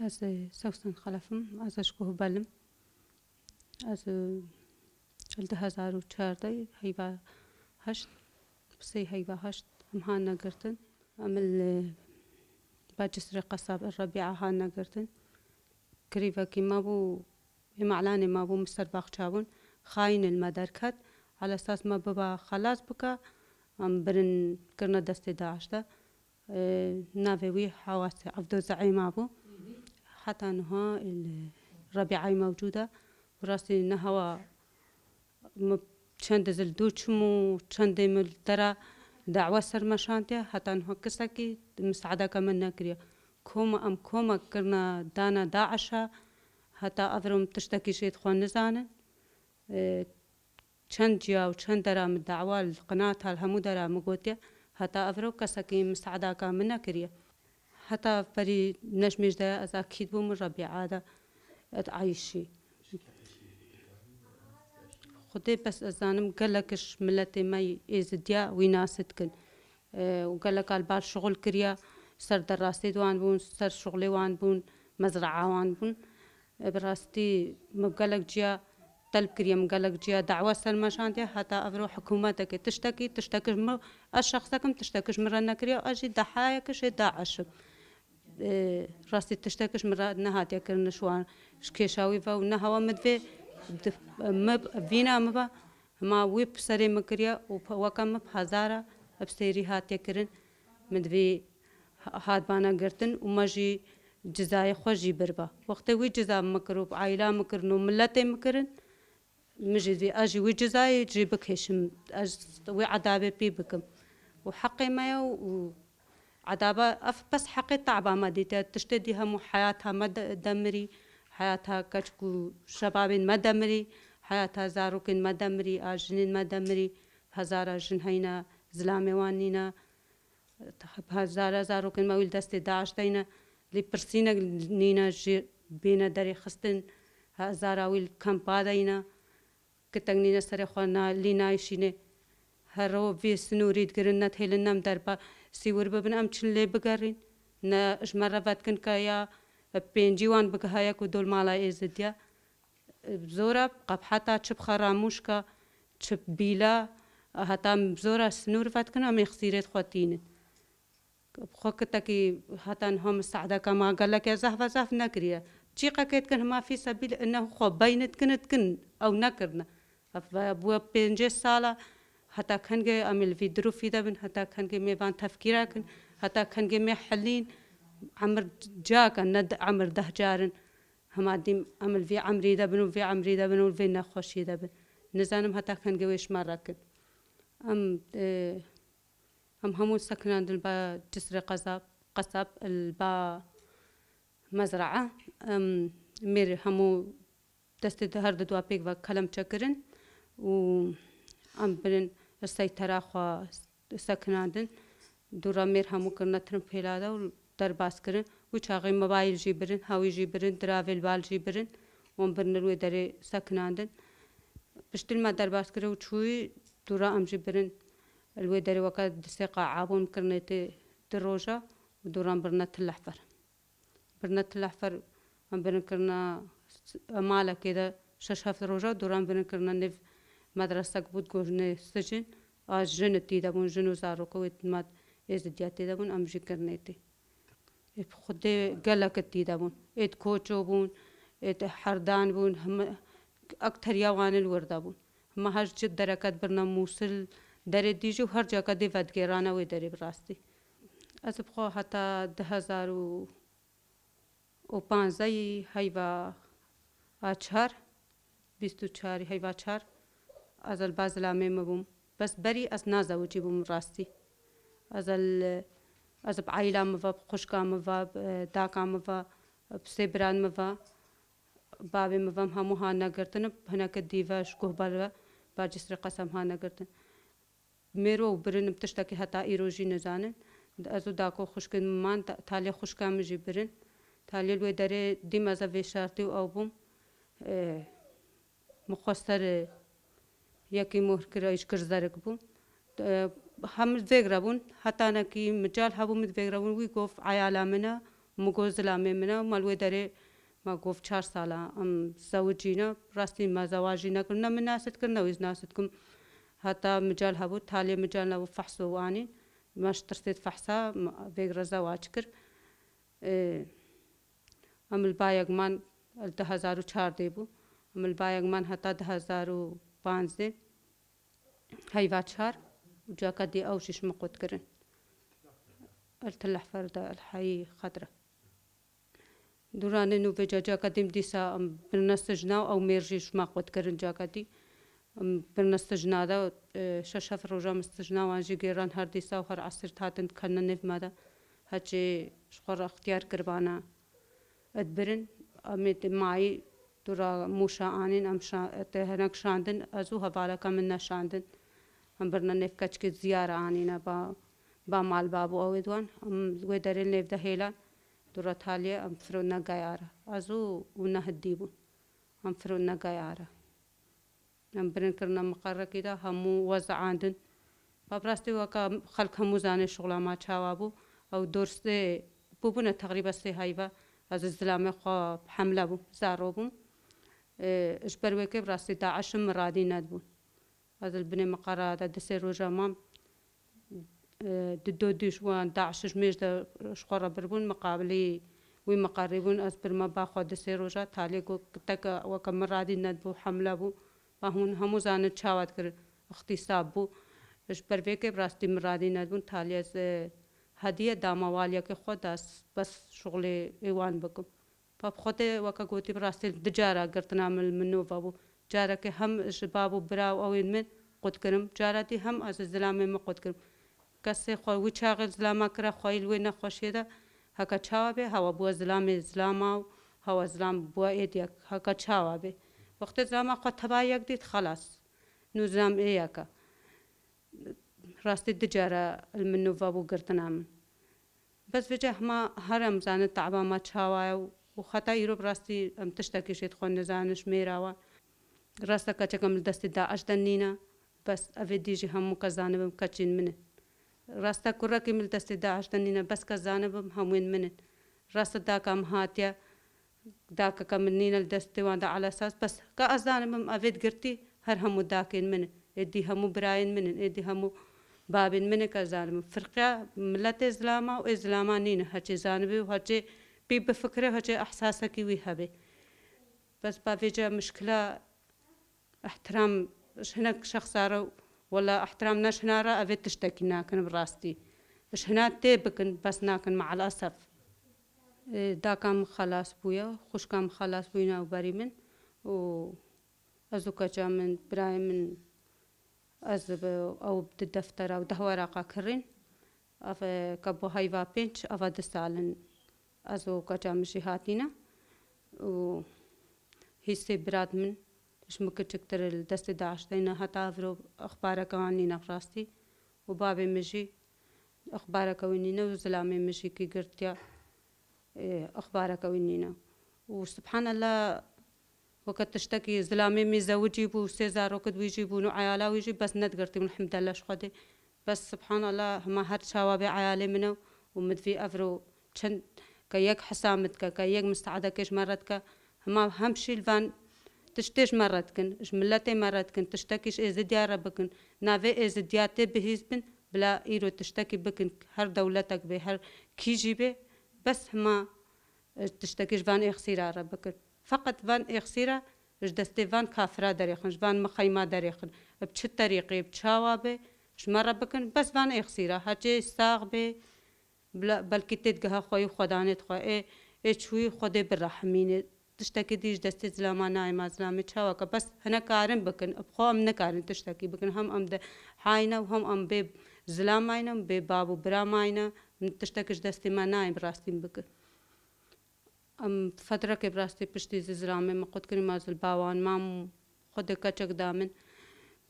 از سوسن خلفم از اشکوه بلم از 2014 هیوا هشت بسي هيوا هشت مهانا قرتن عمل باجسر قصاب الربيعة هانا قرتن كريفا كي ما بو معلاني ما بو مستر باقشابون خاين المدركات على اساس ما بابا خلاص بكا ام برن كرنا دستي داعشتا نافوي حواس عفدو زعيم ابو حتى انها الربيعة موجودة وراسي نهوا چند زل دوچمو چند مل ترى دعوة سر مشانتها حتى انها كسكي مساعدة كمان نكريا كوما كرنا دانا داعشة حتى أذرم تشتكي شيء خوان نزانا چند جيا وچند درا من دعوة القناة الهمو درا مقوتيا حتى أذرو كسكي مساعدة كمان نكريا حتى فري نجمش دا از اكيد بو من ربيعة دا اتعيشي خدي بس ازانم قالكش ملتي ماي ازديا ويناستكن وقالك البال شغل كريا سر دراستي دوان بون سر شغلي وان بون مزرعة وان بون براستي مقالك جيا طلب كريا مقالك جيا دعوة سلمى شانتي حتى أفرو حكومتك تشتكي الشخصكم تشتكيش مرة كريا أجي ضحاياكش داعش راستي تشتكيش مرة نهات يكرن شوان شكيشاوي فا ونهوا مدفي فينا مبا ما ويب سري مكريا وكم بهزارة بسيري هات يكرن مدفي هاد بانا قرتن وماجي جزاي خوجي بربا وقت وي جزا مكروب عائلة مكرنو ملتي مكرن مجي ذي اجي وي جزاي جي بكهشم وي عذابي بي بكم وحقي ما يو عذابة بس حقي تعبا ما ديتا تشتدي هم حياتها ما دمري حياتها كشكو شباب ما دمري حياتها زاروك ما دمري اجنين ما دمري هزارة جن هينا زلامي وانينا هزارة زاروك ما ويل دستي داعش دينا لي برسينا نينا جي بينا داري خستن هزارة ويل كامبا دينا كتنينا سري خوانا لينا يشيني هرو في سنوريد قرنا تهيلنا مدربا سيور ببن امتشن لي بقرين نا اجمرة فاتكن كايا بينجيوان بقهايا كدول مالا ازديا بزورة قب حتى تشب خراموشكا تشب بيلا حتى بزورة سنور فاتكن ام يخسيرت خواتين بخوكتكي حتى انهم السعدة كما قال لك يا زحف نكريا تشيقا كيتكن ما في سبيل انه خو بينت كن او نكرنا ابو بينجي سالة حتى كان جي امل في دروف في دبن حتى كان جي ميفان تفكيرك حتى كان جي محلين عمر جاك ند عمر دهجارن هما ديم عمل في عمري دبن وفي عمري دبن وفي نخوشي دبن نزانم حتى كان جويش مركن ام همو سكنان البا جسر قصب البا مزرعة مير همو دست دهر دوا بيك وكلام چكرن و ام برن السيطرة خوا سكنان دورا مير همو كرنا ترم پيلادا و در باس کرن و چاقی موبایل جی برن هاوی جی برن دراویل بال جی برن وم برن روی دری سکناندن بشتل ما در باس کرن و چوی دورا ام جی برن الوی دری وقت دسیقا عابون کرنیتی دروجا و دوران برنت الأحفر ام برن کرنا مالا كده 6 روجا دوران برن کرنا نف مدرسة بود گوشن سجن آج جنتی دبون جنو زارو کویت ماد ازدیاتی دبون ام جی کرنیتی خدي قالك التيدابون إد كوتشو بون إد حردان بون هم أكتر يوان الوردابون هم هاش جد دركات برنا موصل داري ديجو هر جاكا دي فاد گيرانا وي داري براستي أزبخو حتى 2015 هيوا آچار 24 هيوا آچار از البازلامي مبوم بس بري از نازا وجي بوم راستي از بعائلة مفا بخشكا مفا داكا مفا بسيبران مفا بابي مفا همو هانا قرتن هناك الديفا شكوه بالوا باجسر قسم هانا قرتن ميرو برن بتشتكي حتى إيروجي نزانن ازو داكو خشكن مان تالي خشكا مجي برن تالي الوي داري دي مازا في شارتي و أوبوم مخصر يكي مهر كرايش كرزارك بوم هم ذكربون حتى أنا كي مجال هابو متذكربون ويقف عيالا منا مگو زلامه منه مالوی داره ما گفت 4 ساله زوجینا راستی ما زواجی نکردم نه مناسب کردم نه ناسب کردم حتی مجال هبود تالی مجال نبود فحص وانی ماش ترسید فحصا بگر زواج کرد عمل بایگ من 2004 بو عمل بایگ من حتی 2015 هیوا 4 وجا کدی اوشش مقود کردن التلح فرد الحي خضرة دوران نو بجا جا قديم ديسا برنستجنا او ميرجيش ما قد كرن جا قدي برنستجنا دا شاشه روجا مستجنا وانجي گيران هر ديسا و هر عصر تاتن كنا نف مادا هجي شخور اختيار قربانا ادبرن اميت معي دورا موشا آنين ام هناك شاندن ازو هبالا كمنا شاندن هم برنا نف كچ زيارة آنينا با مال بابو اويدوان ام ويدرين نف ده هيلا دورا تاليا ام فرونا غيارا ازو ونهديبو ام فرونا غيارا ام برن كرنا مقرر كده همو وضع عندن بابراستي وكا خلق همو زاني شغلا ما چاوابو او دورسته بوبنا تقريبا سي هايبا از الزلامه خو حمله بو زاروبو اجبر وكي براستي 10 مرادي ندبو از البني مقرر دا دسي روجا مام دوديش وان 11 ميج دا شخورة بربون مقابلي وي مقاربون از برما باخو دسي روجا تالي کو تك وكا مرادي ندبو حمله بو باهون همو زانت چاوات كر اختصاب بو اجبر وكي براستي مرادي ندبون تالي از هدیه داما والیا که خود است بس شغل ایوان بکم پا خود وکا گوتی براستی دجارا گرتنا منو بابو جارا که هم شبابو براو اوین من قد کرم جارا دی هم از زلامه ما قد کرم کسی خوی وی چاقل زلامه کرا خوی لوی نخوشیده هکا چاوابه هوا بو زلامه زلامه هوا زلام بو ایدیک هکا چاوابه وقت زلامه خود تبا یک دید خلاص نو زلام ایکا راستي دجارة المنو بابو قرتنام بس وجه ما هرم زان تعبا ما تشاوا وخطا يروب راستي ام تشتكي شي تخون نزانش ميراوا راستا كاچكم دستي 11 دنينا بس افيديجي هم كزانبم كاچين من راستا كركي مل دستي 11 دنينا بس كزانبم همين من راستا داكم هاتيا داكا كمنينا الدستي وان على اساس بس كازانبم افيد قرتي هر هم داكين من ادي هم براين من ادي هم بابين من كزانم فرقة ملت إسلاما وإسلامانين هجي زانبي وهجي بفكرة هجي إحساسك ويهبي بس بافيجا مشكلة احترام هناك شخص ولا احترام ناش هنارا أبي تشتكي ناكن براستي إش هنا تيبكن بس ناكن مع الأسف دا كام خلاص بويا خوش كام خلاص بوينا وبري من و أزوكا جا من براي من أزب أو بالدفتر أو ده ورقة كرين أف كبو هايفا بينش أف دستالن أزو كجامشي هاتينا و هيسي براد من إيش ممكن تكتر الدست 11 دينا حتى فرو أخبارك عنينا فراستي وبابي مشي أخبارك وينينا وزلامي مشي كي قرتيا أخبارك وينينا وسبحان الله وقت تشتكي زلامي ميزوج يجيبوا سيزار وقت ويجيبوا نوع عيالا ويجي بس ندقرتي من الحمد لله شخدي بس سبحان الله ما هاد شوابي عيالي منه ومد في أفرو شن كيك حسامتك كيك مستعدكش مرتك ما همشي الفان تشتيش مرتكن إش ملتي مرتكن تشتكيش إيه زديارة بكن نافي إيه زدياتي بهيزبن بلا إيرو تشتكي بكن هر دولتك به هر كيجي به بس ما تشتكيش فان إيه خسيرة بكن فقط فان إخسيرة جدستي فان كافرة دريخن فان مخيمة دريخن بچه طريقي بچاوابه شمرة بكن بس فان إخسيرة هجي ساغ به بلكي تدقها خوي خدانت خوي إيه شوي خدي بالرحمين تشتكي ديش دستي زلاما نايمة زلامي چاوكا بس هنا كارن بكن بخو أم نكارن تشتكي بكن هم أم ده حاينا وهم أم بي زلاماينا بي بابو براماينا تشتكيش دستي ما نايم براستين بكن ام فترة که براستی پشتی زلامه ما قد کنیم از الباوان مام خود کچک دامن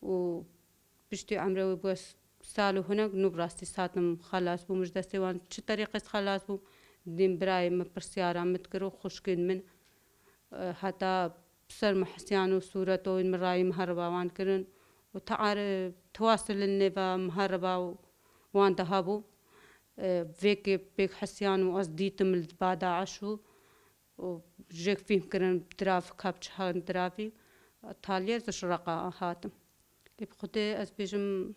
و پشتی عمره و بس سالو هناك نو براستی ساتم خلاص بو مش دستي وان چه طريقة خلاص بو دين براي مبرسيارا متكرو خوشكين من حتى بسر محسيان وصورته من راي مهربا وان كرن وتعار تواصل النبا مهربا وان دهابو فيك بيك حسيان وأصديتم بعد عشو وجيك فيهم كرن دراف كابتش هان درافي تالية زشرقا هاتم بخده از بيجم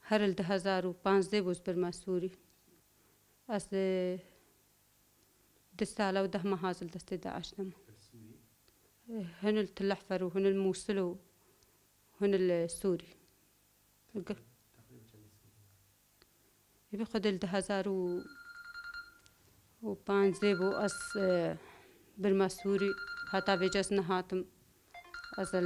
هر 2015 بوز برمسوري از دستالا وده محازل دست داعش دم هن التلحفر وهن الموصل وهن السوري يبي خد 2015 بو از برمسوري حتى بيجس نهاتم از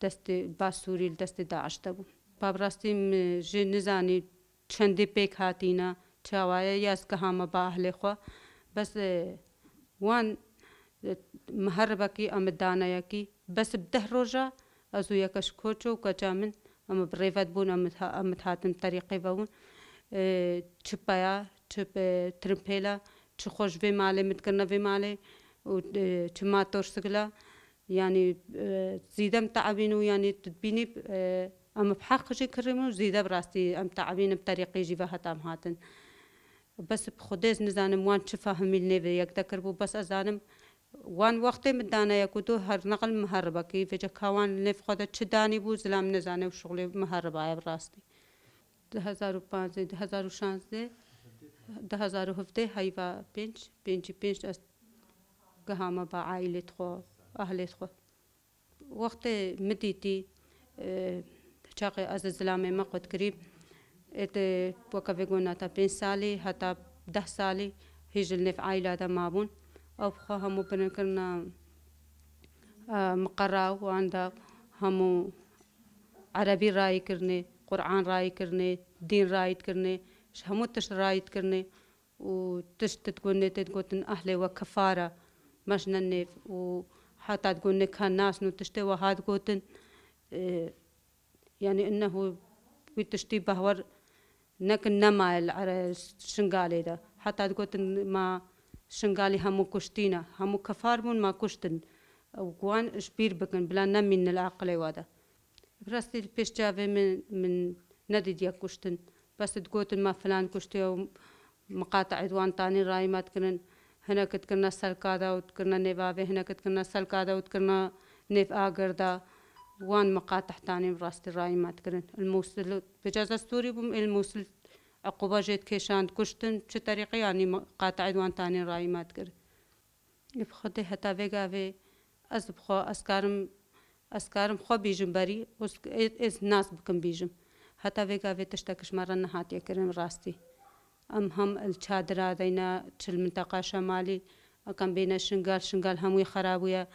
دست باسوري دست داعش دبو بابراستي جي نزاني چندي بيك هاتينا چاوايا ياس كهاما باهلي خوا بس وان مهربكي ام دانايكي بس بده روجا ازو يكش كوچو كجامن ام بريفات بون ام هاتم طريقي بون چپايا چپ ترمپيلا چخوش في مالي متكرنا في مالي و چماتور سغلا يعني زيدا متعبينو يعني تدبيني ام بحق شي كرمو زيدا براستي ام تعبين بطريقي جيبا هتام هاتن بس بخديز نزانم وان تفهمي لني يك تكربو بس ازانم وان وقت مدانا يكودو هر نقل مهربكي فجا كوان نف خدا تشداني بو زلام نزانه وشغلي مهربايا براستي 2005 2016 2017 هيفا بنش از قهامة با عائلة خو أهل خو وقت مديتي شاقي از زلامي ما قد قريب ات بوكا فيقونا تا 5 سالي حتى 10 سالي هيجلني في عائلة دا مابون أو خو همو بنكرنا مقراو وعندا همو عربي راي كرني قرآن راي كرني دين راي كرني همو تش راي كرني وتش تتقولني تتقولن أهلي وكفارة مش ننف وحتى تقولني كان ناس نو تشتي وهاد قوتن يعني إنه ويتشتي بهور نكن نما الشنغالي ده حتى تقولن ما شنغالي همو كشتينا همو كفار من ما كشتن وقوان شبير بكن بلا نمين العقل وادا برستي البيش جافي من ندي ديا كشتن بس تقولن ما فلان كشتي مقاطع عدوان تاني راي ما تكرن هنا كتكرنا سلكادا وتكرنا نيفافي هنا كتكرنا سلكادا وتكرنا نيف آقردا وان مقاطع تاني براستي راي ما تكرن الموصل بجاز السوري بم الموصل عقوبة جيت كيشان كشتن شو طريقة يعني مقاطع عدوان تاني راي ما تكرن يبخدي حتى فيغافي أزبخو أسكارم خو بيجم بري إز ناس بكم بيجم حتى فيغافي تشتكش مرة نهات يكرن راستي هم الشادرة دينا تشل منطقة شمالي كان بين شنغال هموي خرابويا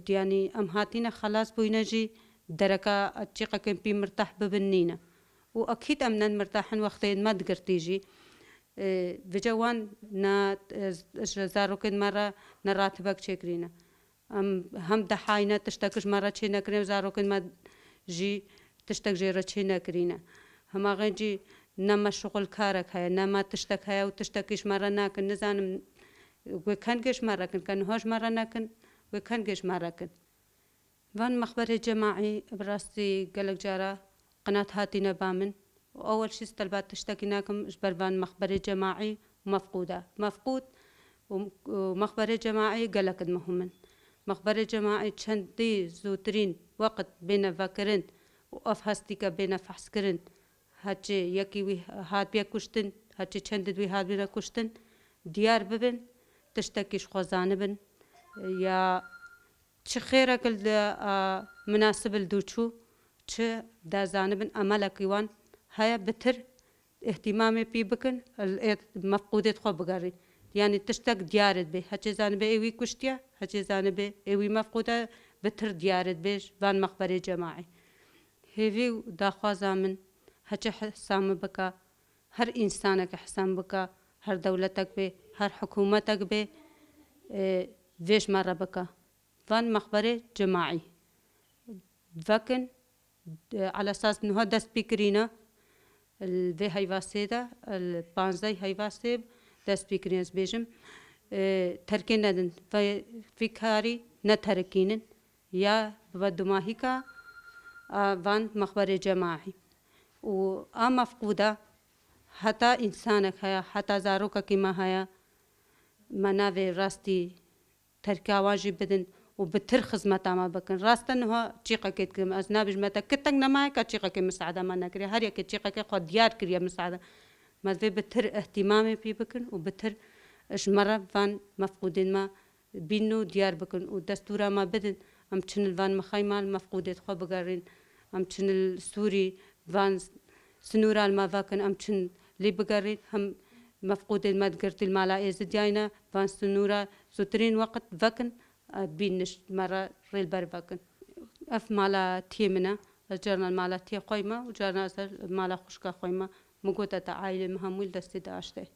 يعني هاتينا خلاص بوينجي دركة الشيقة كان بي مرتاح ببنينا وأكيد أمنا مرتاحن وقتين ما تقدر تيجي بجوان نا زارو كن مرة نراتبك شكرينا هم دحاينا تشتكش مرة شينا كريم زارو كن ما جي تشتك جيرا شينا كرينا هما غنجي نما شغل كارك هيا نما تشتك هيا وتشتكيش مرة ناكن نزانم وكان جيش مرة كان هوش مرة ناكن وكان جيش مرة كن وان مخبر جماعي براستي قلق جارة قناة هاتينا بامن وأول شي طلبات تشتكيناكم إجبر وان مخبر جماعي مفقود ومخبر جماعي قلق مهمن مخبر جماعي تشندي زوترين وقت بين فاكرين وأفهستيكا بين فحسكرين هاتشي يكي وي هات بيا كشتن هاتشي تشندد وي هات بيا كشتن ديار ببن تشتكيش خوزان يا تشخيرك مناسب الدوشو تش دا زانبن أمالك يوان هيا بتر اهتمامي بي بكن مفقودة خو بقاري يعني تشتك ديارت بي هاتشي زانبه ايوي كشتيا هاتشي زانبه ايوي مفقودة بتر ديارت بيش وان مخبري جماعي هيفي دا خوازا من هاتشي حسام بكا هر إنسانك حسام بكا هر دولتك بي هر حكومتك بي فيش مرة بكا فان مخبري جماعي فكن على أساس إنه هذا سبيكرينا الفي هيفاسيدا البانزاي هيفاسيب دا سبيكرينز بيجم تركينا دن في كاري نتركينن يا بدماهيكا فان مخبري جماعي وآ مفقودة حتا إنسانك هيا حتا زاروكا كيما هيا مناوي راستي تركا واجي بدن وبتر خدمتا ما بكن راستن هو تشيقا كم أزنابج متى كتن نماي كتشيقا كم مساعدة ما نكري هر يك تشيقا كقد ديار كريا مساعدة ما في بتر اهتمامي بي بكن وبتر إش مرة فان مفقودين ما بينو ديار بكن ودستورا ما بدن أم تشنل فان مخيمال مفقودة خو بقارين أم تشنل سوري فان سنورا ما فاكن أم تشن لي بقارين هم مفقودة ما تقرتي المالا إزدياينا فان سنورا سترين وقت فاكن بينش مرة ريل بار فاكن أف مالا تيمنا جرنا المالا تي قيمة وجرنا مالا خشكا قيمة مقودة عائلة مهمول دستي داشته